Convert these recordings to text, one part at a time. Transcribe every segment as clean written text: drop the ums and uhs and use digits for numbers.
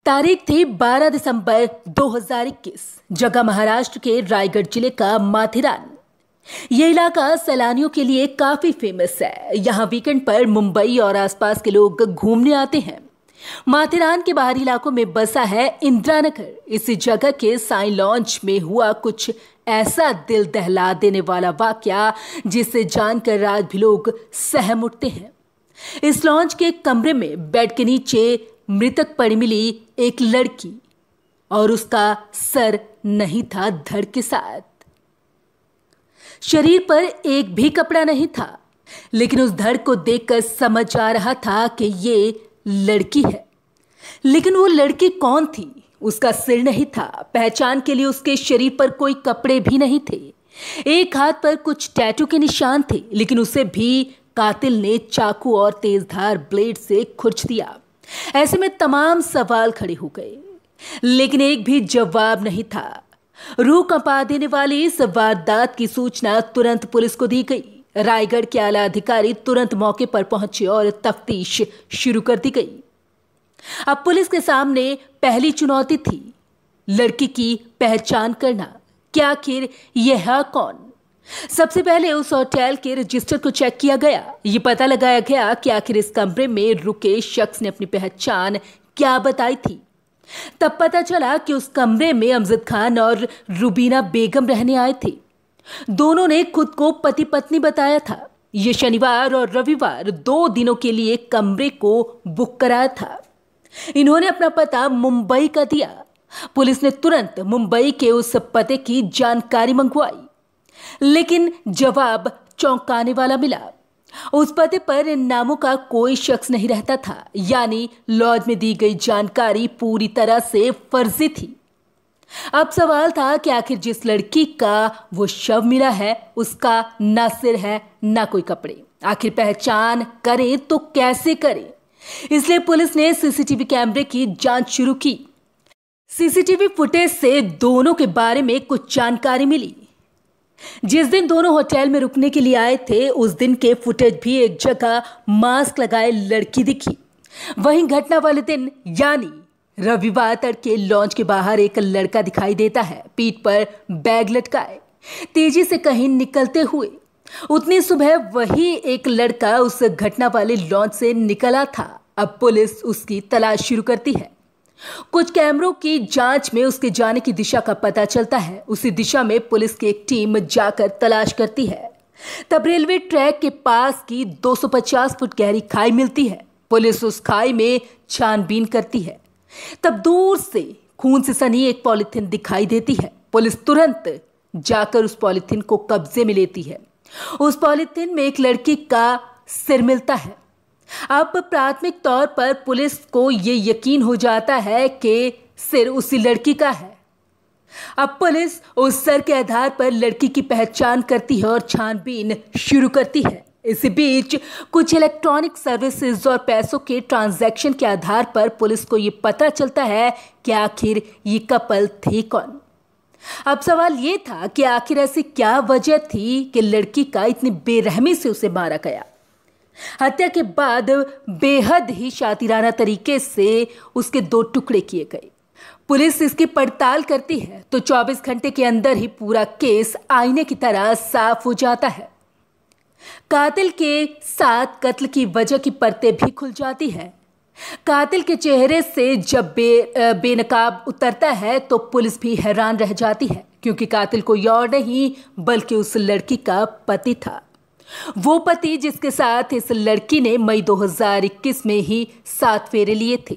तारीख थी 12 दिसंबर 2021। जगह महाराष्ट्र के रायगढ़ जिले का माथेरान। ये इलाका सैलानियों के लिए काफी फेमस है। यहाँ वीकेंड पर मुंबई और आसपास के लोग घूमने आते हैं। माथेरान के बाहरी इलाकों में बसा है इंदिरानगर। इसी जगह के साइन लॉन्च में हुआ कुछ ऐसा दिल दहला देने वाला वाकया जिसे जानकर आज भी लोग सहम उठते हैं। इस लॉन्च के कमरे में बेड के नीचे मृतक पड़ी मिली एक लड़की और उसका सर नहीं था धड़ के साथ। शरीर पर एक भी कपड़ा नहीं था, लेकिन उस धड़ को देखकर समझ आ रहा था कि ये लड़की है। लेकिन वो लड़की कौन थी? उसका सिर नहीं था। पहचान के लिए उसके शरीर पर कोई कपड़े भी नहीं थे। एक हाथ पर कुछ टैटू के निशान थे, लेकिन उसे भी कातिल ने चाकू और तेजधार ब्लेड से खुरच दिया। ऐसे में तमाम सवाल खड़े हो गए, लेकिन एक भी जवाब नहीं था। रूह कंपा देने वाली इस वारदात की सूचना तुरंत पुलिस को दी गई। रायगढ़ के आला अधिकारी तुरंत मौके पर पहुंचे और तफ्तीश शुरू कर दी गई। अब पुलिस के सामने पहली चुनौती थी लड़की की पहचान करना कि आखिर यह है कौन। सबसे पहले उस होटल के रजिस्टर को चेक किया गया। ये पता लगाया गया कि आखिर इस कमरे में रुके शख्स ने अपनी पहचान क्या बताई थी। तब पता चला कि उस कमरे में अमजद खान और रुबीना बेगम रहने आए थे। दोनों ने खुद को पति पत्नी बताया था। ये शनिवार और रविवार 2 दिनों के लिए कमरे को बुक कराया था। इन्होंने अपना पता मुंबई का दिया। पुलिस ने तुरंत मुंबई के उस पते की जानकारी मंगवाई, लेकिन जवाब चौंकाने वाला मिला। उस पते पर इन नामों का कोई शख्स नहीं रहता था, यानी लॉज में दी गई जानकारी पूरी तरह से फर्जी थी। अब सवाल था कि आखिर जिस लड़की का वो शव मिला है उसका ना सिर है ना कोई कपड़े। आखिर पहचान करें तो कैसे करें? इसलिए पुलिस ने सीसीटीवी कैमरे की जांच शुरू की। सीसीटीवी फुटेज से दोनों के बारे में कुछ जानकारी मिली। जिस दिन दोनों होटल में रुकने के लिए आए थे उस दिन के फुटेज भी एक जगह मास्क लगाए लड़की दिखी। वहीं घटना वाले दिन यानी रविवार तड़के लॉन्च के बाहर एक लड़का दिखाई देता है, पीठ पर बैग लटकाए, तेजी से कहीं निकलते हुए। उतनी सुबह वही एक लड़का उस घटना वाले लॉन्च से निकला था। अब पुलिस उसकी तलाश शुरू करती है। कुछ कैमरों की जांच में उसके जाने की दिशा का पता चलता है। उसी दिशा में पुलिस की एक टीम जाकर तलाश करती है। तब रेलवे ट्रैक के पास की 250 फुट गहरी खाई मिलती है। पुलिस उस खाई में छानबीन करती है। तब दूर से खून से सनी एक पॉलिथीन दिखाई देती है। पुलिस तुरंत जाकर उस पॉलिथीन को कब्जे में लेती है। उस पॉलिथीन में एक लड़की का सिर मिलता है। अब प्राथमिक तौर पर पुलिस को यह यकीन हो जाता है कि सिर उसी लड़की का है। अब पुलिस उस सर के आधार पर लड़की की पहचान करती है और छानबीन शुरू करती है। इसी बीच कुछ इलेक्ट्रॉनिक सर्विसेज और पैसों के ट्रांजैक्शन के आधार पर पुलिस को यह पता चलता है कि आखिर ये कपल थे कौन। अब सवाल ये था कि आखिर ऐसी क्या वजह थी कि लड़की का इतनी बेरहमी से उसे मारा गया। हत्या के बाद बेहद ही शातिराना तरीके से उसके 2 टुकड़े किए गए। पुलिस इसकी पड़ताल करती है तो 24 घंटे के अंदर ही पूरा केस आईने की तरह साफ हो जाता है। कातिल के साथ कत्ल की वजह की परतें भी खुल जाती है। कातिल के चेहरे से जब बेनकाब उतरता है तो पुलिस भी हैरान रह जाती है, क्योंकि कातिल कोई और नहीं बल्कि उस लड़की का पति था। वो पति जिसके साथ इस लड़की ने मई 2021 में ही 7 फेरे लिए थे।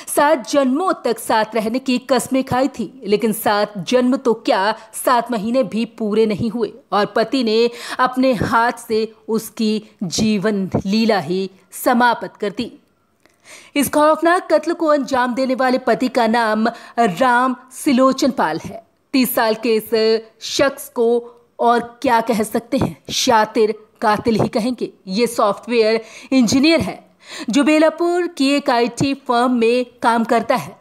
7 जन्मों तक साथ रहने की कस्में खाई थी, लेकिन 7 जन्म तो क्या 7 महीने भी पूरे नहीं हुए और पति ने अपने हाथ से उसकी जीवन लीला ही समाप्त कर दी। इस खौफनाक कत्ल को अंजाम देने वाले पति का नाम राम सिलोचन पाल है। 30 साल के इस शख्स को और क्या कह सकते हैं, शातिर कातिल ही कहेंगे। ये सॉफ्टवेयर इंजीनियर है जो बेलापुर की एक IT फर्म में काम करता है।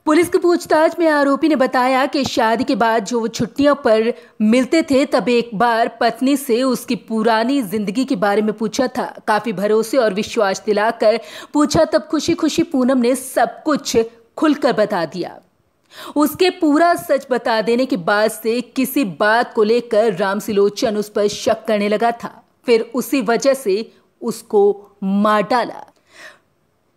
पुलिस की पूछताछ में आरोपी ने बताया कि शादी के बाद जो वो छुट्टियों पर मिलते थे तब एक बार पत्नी से उसकी पुरानी जिंदगी के बारे में पूछा था। काफी भरोसे और विश्वास दिलाकर पूछा, तब खुशी खुशी पूनम ने सब कुछ खुलकर बता दिया। उसके पूरा सच बता देने के बाद से किसी बात को लेकर रामसिलोचन उस पर शक करने लगा था। फिर उसी वजह से उसको मार डाला।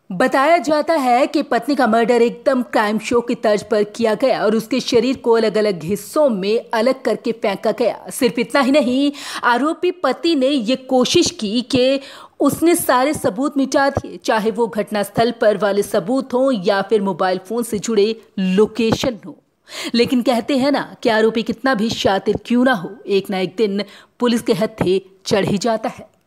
बताया जाता है कि पत्नी का मर्डर एकदम क्राइम शो की तर्ज पर किया गया और उसके शरीर को अलग अलग हिस्सों में अलग करके फेंका गया। सिर्फ इतना ही नहीं, आरोपी पति ने यह कोशिश की कि उसने सारे सबूत मिटा दिए, चाहे वो घटनास्थल पर वाले सबूत हों या फिर मोबाइल फोन से जुड़े लोकेशन हो। लेकिन कहते हैं ना कि आरोपी कितना भी शातिर क्यों ना हो, एक ना एक दिन पुलिस के हत्थे चढ़ ही जाता है।